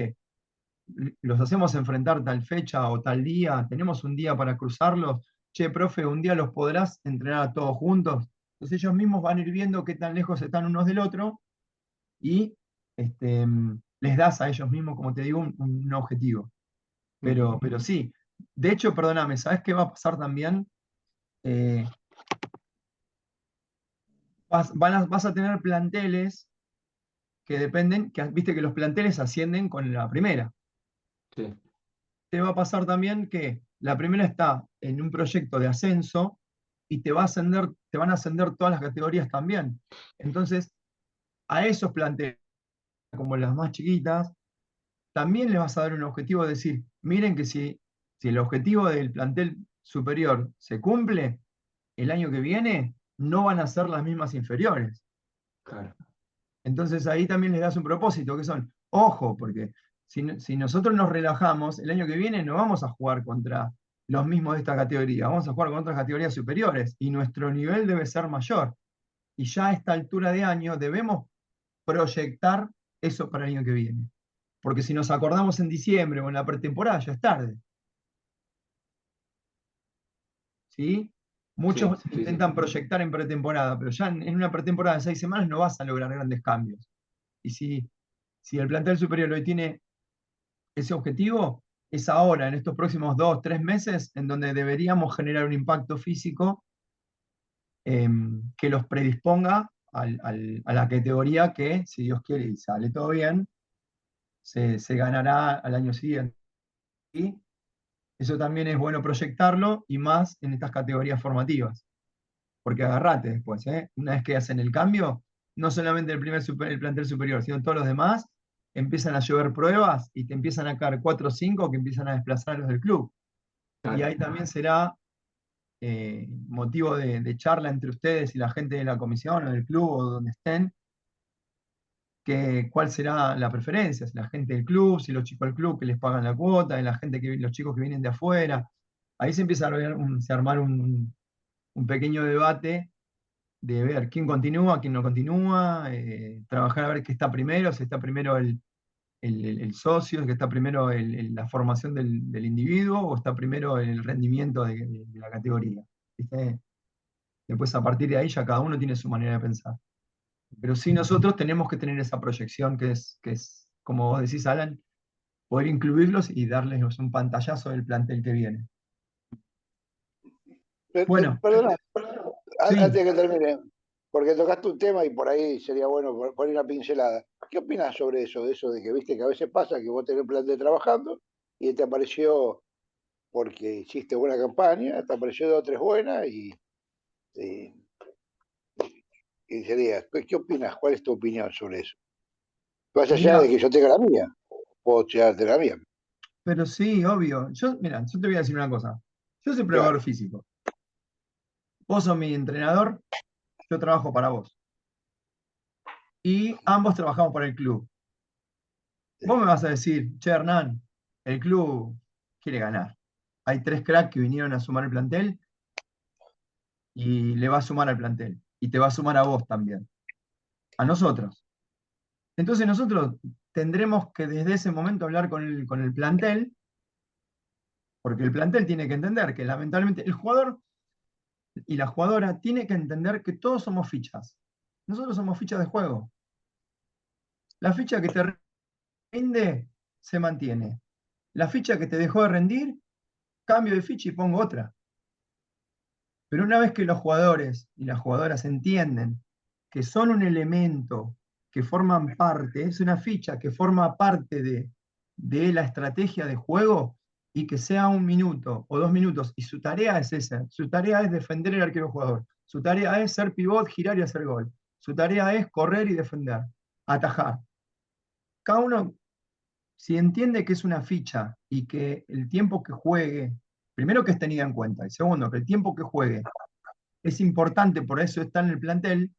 los hacemos enfrentar tal fecha o tal día, tenemos un día para cruzarlos, che, profe, un día los podrás entrenar a todos juntos. Entonces ellos mismos van a ir viendo qué tan lejos están unos del otro y les das a ellos mismos, como te digo, un objetivo. Ujú. Pero sí, de hecho, perdóname, ¿sabes qué va a pasar también? Eh, vas a tener planteles que dependen, que viste que los planteles ascienden con la primera. Sí, Te va a pasar también que la primera está en un proyecto de ascenso y te van a ascender todas las categorías también. Entonces, a esos planteles, como las más chiquitas, también les vas a dar un objetivo de decir, miren que si el objetivo del plantel superior se cumple, el año que viene no van a ser las mismas inferiores. claro. Entonces ahí también les das un propósito, que son, ojo, porque si nosotros nos relajamos, el año que viene no vamos a jugar contra los mismos de esta categoría, vamos a jugar con otras categorías superiores y nuestro nivel debe ser mayor. Y ya a esta altura de año debemos proyectar eso para el año que viene. Porque si nos acordamos en diciembre o en la pretemporada, ya es tarde. ¿Sí? Sí, Muchos sí, sí. intentan proyectar en pretemporada, pero ya en una pretemporada de 6 semanas no vas a lograr grandes cambios. Y si el plantel superior hoy tiene ese objetivo, es ahora, en estos próximos 2, 3 meses, en donde deberíamos generar un impacto físico que los predisponga a la categoría que, si Dios quiere y sale todo bien, se ganará al año siguiente. Y eso también es bueno proyectarlo y más en estas categorías formativas. Porque agarrate después, ¿eh? Una vez que hacen el cambio, no solamente el plantel superior, sino todos los demás, empiezan a llover pruebas y te empiezan a caer 4 o 5 que empiezan a desplazar a los del club. Y Claro. ahí también será motivo de charla entre ustedes y la gente de la comisión o del club o donde estén, cuál será la preferencia, si la gente del club, si los chicos del club que les pagan la cuota, los chicos que vienen de afuera. Ahí se empieza a armar un pequeño debate de ver quién continúa, quién no continúa, trabajar a ver qué está primero, si está primero el socio, si está primero la formación del individuo o está primero el rendimiento de la categoría. ¿Viste? Después a partir de ahí ya cada uno tiene su manera de pensar. Pero sí nosotros tenemos que tener esa proyección que es, como vos decís, Alan, poder incluirlos y darles un pantallazo del plantel que viene. Bueno, Perdona, antes sí, de que termine, porque tocaste un tema y por ahí sería bueno poner una pincelada. ¿Qué opinas sobre eso? De eso de que viste que a veces pasa que vos tenés un plan de trabajando y te apareció porque hiciste buena campaña, te apareció dos o tres buenas y, y sería, ¿qué opinas? ¿Cuál es tu opinión sobre eso? Más allá de mira, que yo tenga la mía, puedo llegarte la mía. pero sí, obvio. Mira, yo te voy a decir una cosa. Yo soy Claro, preparador físico. Vos sos mi entrenador, yo trabajo para vos. Y ambos trabajamos para el club. Vos sí, me vas a decir, che, Hernán, el club quiere ganar. Hay 3 cracks que vinieron a sumar el plantel y le va a sumar al plantel. Y te va a sumar a vos también. A nosotros. Entonces nosotros tendremos que desde ese momento hablar con el plantel, porque el plantel tiene que entender que lamentablemente el jugador y la jugadora tiene que entender que todos somos fichas. Nosotros somos fichas de juego. La ficha que te rinde se mantiene. La ficha que te dejó de rendir, cambio de ficha y pongo otra. Pero una vez que los jugadores y las jugadoras entienden que son un elemento que forman parte, es una ficha que forma parte de la estrategia de juego, y que sea 1 minuto o 2 minutos, y su tarea es esa, su tarea es defender el arquero jugador, su tarea es ser pivot, girar y hacer gol, su tarea es correr y defender, atajar. Cada uno, si entiende que es una ficha y que el tiempo que juegue, primero que es tenida en cuenta, y segundo, que el tiempo que juegue es importante, por eso está en el plantel,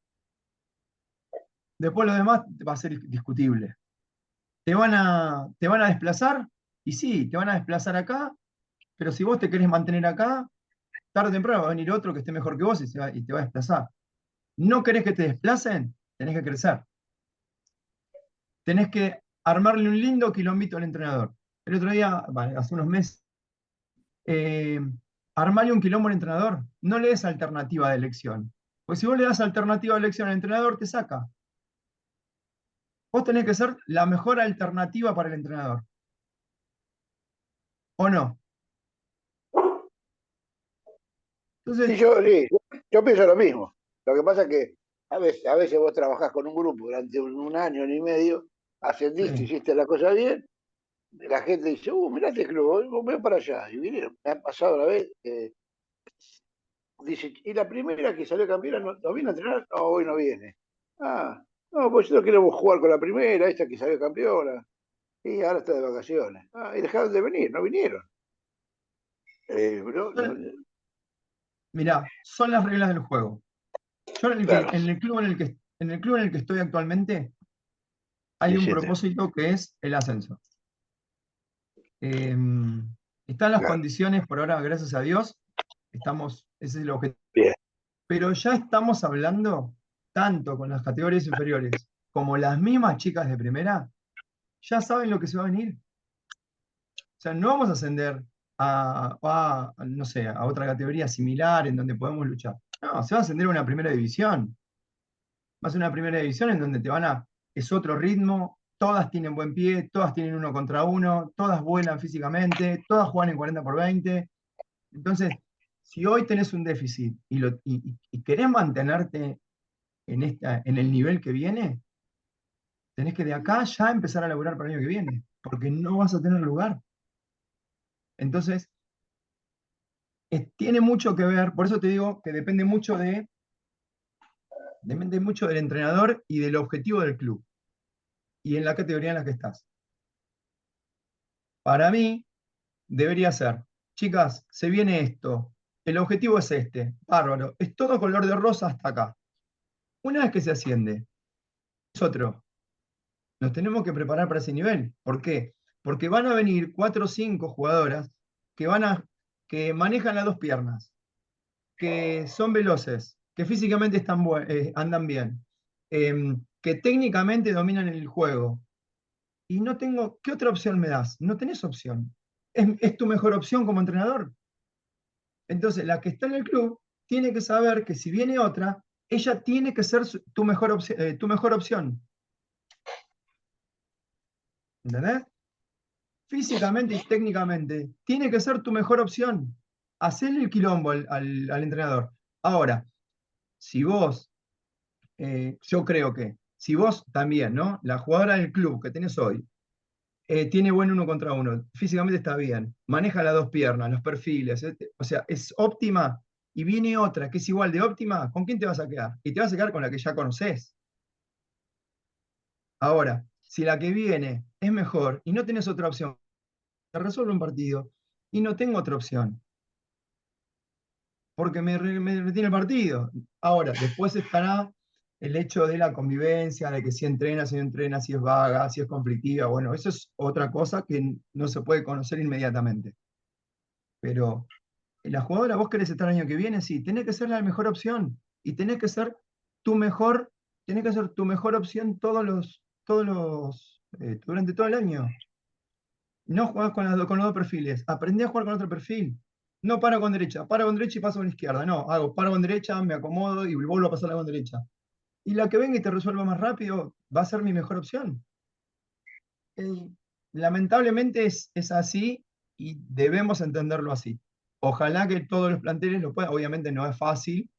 después lo demás va a ser discutible. ¿Te van a desplazar? Y sí, te van a desplazar acá, pero si vos te querés mantener acá, tarde o temprano va a venir otro que esté mejor que vos y te va a desplazar. ¿No querés que te desplacen? Tenés que crecer. Tenés que armarle un lindo quilombito al entrenador. El otro día, vale, hace unos meses, eh, armarle un quilombo al entrenador. No le des alternativa de elección. Porque si vos le das alternativa de elección al entrenador, te saca. Vos tenés que ser la mejor alternativa para el entrenador. ¿O no? Sí, Entonces, yo pienso lo mismo. Lo que pasa es que a veces vos trabajás con un grupo durante un año y medio, ascendiste, sí, hiciste la cosa bien, la gente dice, mirá este club, voy para allá. Y vinieron, me ha pasado una vez, dice, y la primera que salió campeona no viene a entrenar, no, hoy no viene. Ah, no, pues no queremos jugar con la primera, esta que salió campeona, y ahora está de vacaciones. Ah, y dejaron de venir, no vinieron. son- mirá, son las reglas del juego. Yo Claro, en el club en el que estoy actualmente, hay un 17, propósito que es el ascenso. Eh, están las claro, condiciones por ahora, gracias a Dios, ese es el objetivo. bien. Pero ya estamos hablando, tanto con las categorías inferiores como las mismas chicas de primera, ya saben lo que se va a venir. O sea, no vamos a ascender no sé, a otra categoría similar en donde podemos luchar. No, se va a ascender a una primera división. Va a ser una primera división en donde es otro ritmo, todas tienen buen pie, todas tienen 1 contra 1, todas vuelan físicamente, todas juegan en 40 por 20. Entonces, si hoy tenés un déficit y querés mantenerte en el nivel que viene, tenés que de acá ya empezar a laburar para el año que viene, porque no vas a tener lugar. Entonces, tiene mucho que ver, por eso te digo que depende mucho del entrenador y del objetivo del club y en la categoría en la que estás. Para mí, debería ser, chicas, se viene esto, el objetivo es este, bárbaro, es todo color de rosa hasta acá. Una vez que se asciende, es otro. Nos tenemos que preparar para ese nivel. ¿Por qué? Porque van a venir 4 o 5 jugadoras que que manejan las dos piernas, que son veloces, que físicamente andan bien, que técnicamente dominan el juego. Y no tengo, ¿qué otra opción me das? No tenés opción. Es tu mejor opción como entrenador. Entonces, la que está en el club tiene que saber que si viene otra, ella tiene que ser tu mejor opción. ¿Entendés? Físicamente y técnicamente, tiene que ser tu mejor opción. Hacerle el quilombo al entrenador. Ahora, si vos, yo creo que, si vos también, ¿no? La jugadora del club que tenés hoy, tiene buen 1 contra 1, físicamente está bien, maneja las dos piernas, los perfiles, o sea, es óptima, y viene otra que es igual de óptima, ¿con quién te vas a quedar? Y te vas a quedar con la que ya conoces. Ahora, si la que viene es mejor y no tenés otra opción, te resuelve un partido y no tengo otra opción, porque me retiene el partido. Ahora, después estará el hecho de la convivencia, de que si entrena, si no entrena, si es vaga, si es conflictiva. Bueno, eso es otra cosa que no se puede conocer inmediatamente. Pero la jugadora, vos querés estar el año que viene, sí, tenés que ser la mejor opción. Y tu mejor, tenés que ser tu mejor opción durante todo el año. No jugás con los dos perfiles, aprendí a jugar con otro perfil. No paro con derecha y paso con izquierda. No, paro con derecha, me acomodo y vuelvo a pasar con derecha. Y la que venga y te resuelva más rápido va a ser mi mejor opción. Eh, Lamentablemente es así y debemos entenderlo así. Ojalá que todos los planteles lo puedan, obviamente no es fácil,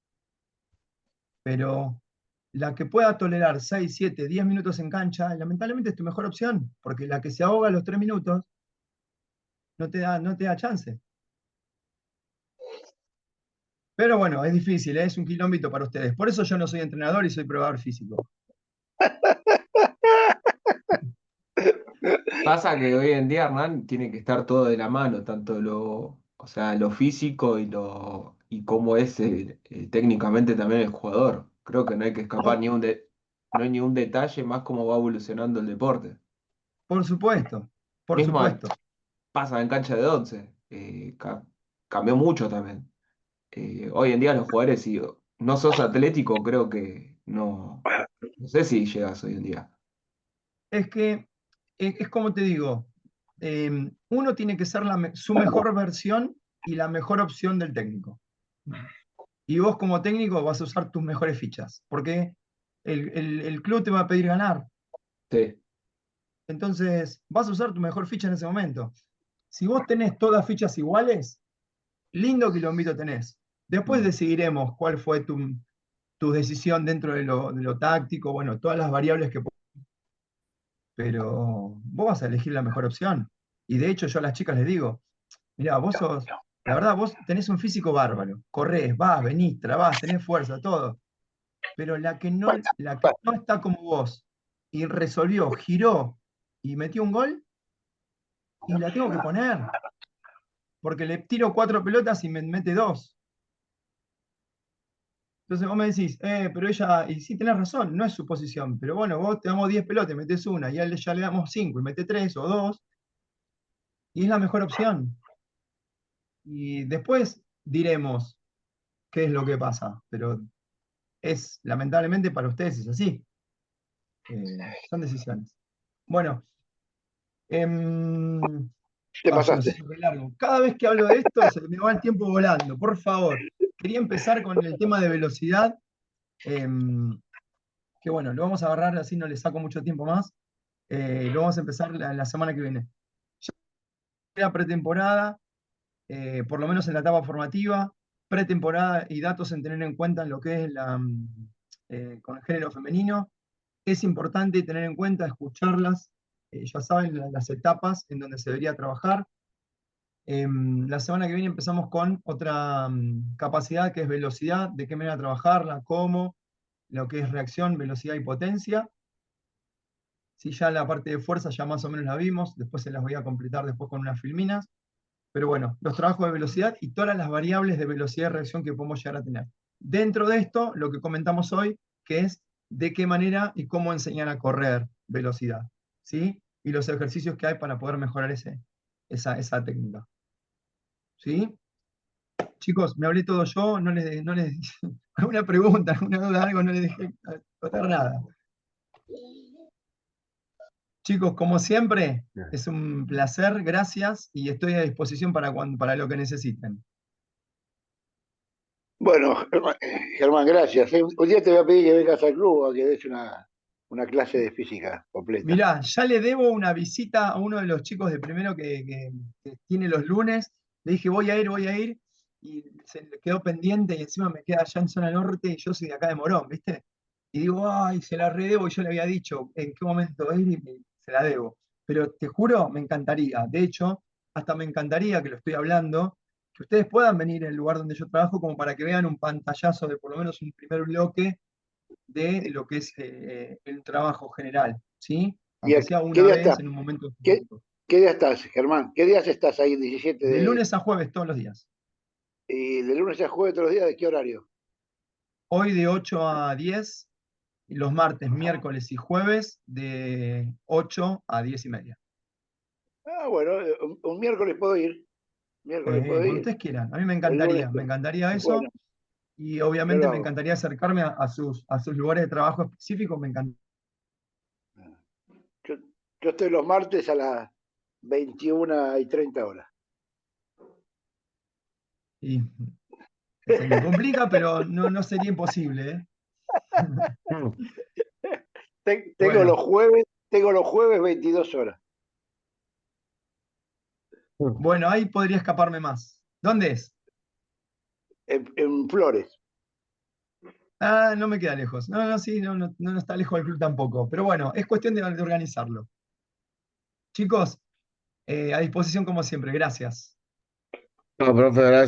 pero la que pueda tolerar 6, 7, 10 minutos en cancha, lamentablemente es tu mejor opción, porque la que se ahoga a los 3 minutos no te da chance. Pero bueno, es difícil, ¿eh? Es un kilómetro para ustedes. Por eso yo no soy entrenador y soy probador físico. Pasa que hoy en día, Hernán, tiene que estar todo de la mano, tanto o sea, lo físico y cómo es técnicamente también el jugador. Creo que no hay que escapar No, no hay ni un detalle más cómo va evolucionando el deporte. por supuesto, por Mismo supuesto. pasa en cancha de once, cambió mucho también. Hoy en día los jugadores, si no sos atlético, creo que no sé si llegas hoy en día. Es que es como te digo, uno tiene que ser su mejor versión y la mejor opción del técnico. Y vos como técnico vas a usar tus mejores fichas, porque el club te va a pedir ganar. Sí. Entonces, vas a usar tu mejor ficha en ese momento. Si vos tenés todas fichas iguales, lindo quilombito tenés. Después Mm. decidiremos cuál fue tu decisión dentro de lo táctico, bueno, todas las variables que... Pero vos vas a elegir la mejor opción. Y de hecho yo a las chicas les digo, mirá, la verdad, vos tenés un físico bárbaro, corrés, vas, venís, trabás, tenés fuerza, todo. Pero la que no está como vos y resolvió, giró y metió un gol, y la tengo que poner, porque le tiro 4 pelotas y me mete 2. Entonces vos me decís, pero ella, y sí tenés razón, no es su posición, pero bueno, vos te damos 10 pelotas y metés una, y a él ya le damos 5 y mete 3 o 2, y es la mejor opción. Y después diremos qué es lo que pasa, pero lamentablemente para ustedes es así. Son decisiones. Bueno, Te se nos pasaste. hizo re largo. Cada vez que hablo de esto se me va el tiempo volando, por favor. Quería empezar con el tema de velocidad, em, que bueno, lo vamos a agarrar así, no le saco mucho tiempo más. Lo vamos a empezar la semana que viene. Ya pretemporada, por lo menos en la etapa formativa, pretemporada y datos en tener en cuenta en lo que es con el género femenino. Es importante tener en cuenta, escucharlas, ya saben las etapas en donde se debería trabajar. La semana que viene empezamos con otra capacidad que es velocidad, de qué manera trabajarla, cómo, lo que es reacción, velocidad y potencia. Si ya la parte de fuerza ya más o menos la vimos, después se las voy a completar después con unas filminas. Pero bueno, los trabajos de velocidad y todas las variables de velocidad de reacción que podemos llegar a tener. Dentro de esto, lo que comentamos hoy, que es de qué manera y cómo enseñar a correr velocidad, ¿sí? Y los ejercicios que hay para poder mejorar esa técnica, ¿sí? Chicos, me hablé todo yo, no les alguna pregunta, alguna duda, algo, no les dejé contar nada. Chicos, como siempre, es un placer, gracias, y estoy a disposición para lo que necesiten. Bueno, Germán, gracias. Un día te voy a pedir que vengas al club a que des una clase de física completa. Mirá, ya le debo una visita a uno de los chicos de primero que tiene los lunes. Le dije, voy a ir, y se le quedó pendiente y encima me queda allá en zona norte y yo soy de acá de Morón, ¿viste? Y digo, ay, se la redebo y yo le había dicho en qué momento ir y se la debo. Pero te juro, me encantaría. De hecho, hasta me encantaría que lo estoy hablando, que ustedes puedan venir al lugar donde yo trabajo como para que vean un pantallazo de por lo menos un primer bloque de lo que es el trabajo general, ¿sí? ¿Y Aunque sea qué una día vez estás? en un momento ¿Qué, específico. qué día estás, Germán? ¿Qué días estás ahí, 17 De de... lunes a jueves todos los días. Y de lunes a jueves todos los días, ¿de qué horario? Hoy de 8 a 10, y los martes, miércoles y jueves de 8 a 10 y media. Ah, bueno, un miércoles puedo ir. Miércoles puedo Cuando ir. ustedes quieran. A mí El lunes, me encantaría bueno, eso, y yo lo obviamente me hago. encantaría acercarme a sus lugares de trabajo específicos, me encantaría. Yo, yo estoy los martes a las 21:30 horas. Y se me complica, pero no sería imposible, ¿eh? Tengo Bueno, los jueves 22 horas. bueno, ahí podría escaparme más. ¿Dónde es? en Flores. Ah, no me queda lejos. No, no, sí, no está lejos del club tampoco. Pero bueno, es cuestión de organizarlo. Chicos, a disposición como siempre. Gracias. No, profe, gracias.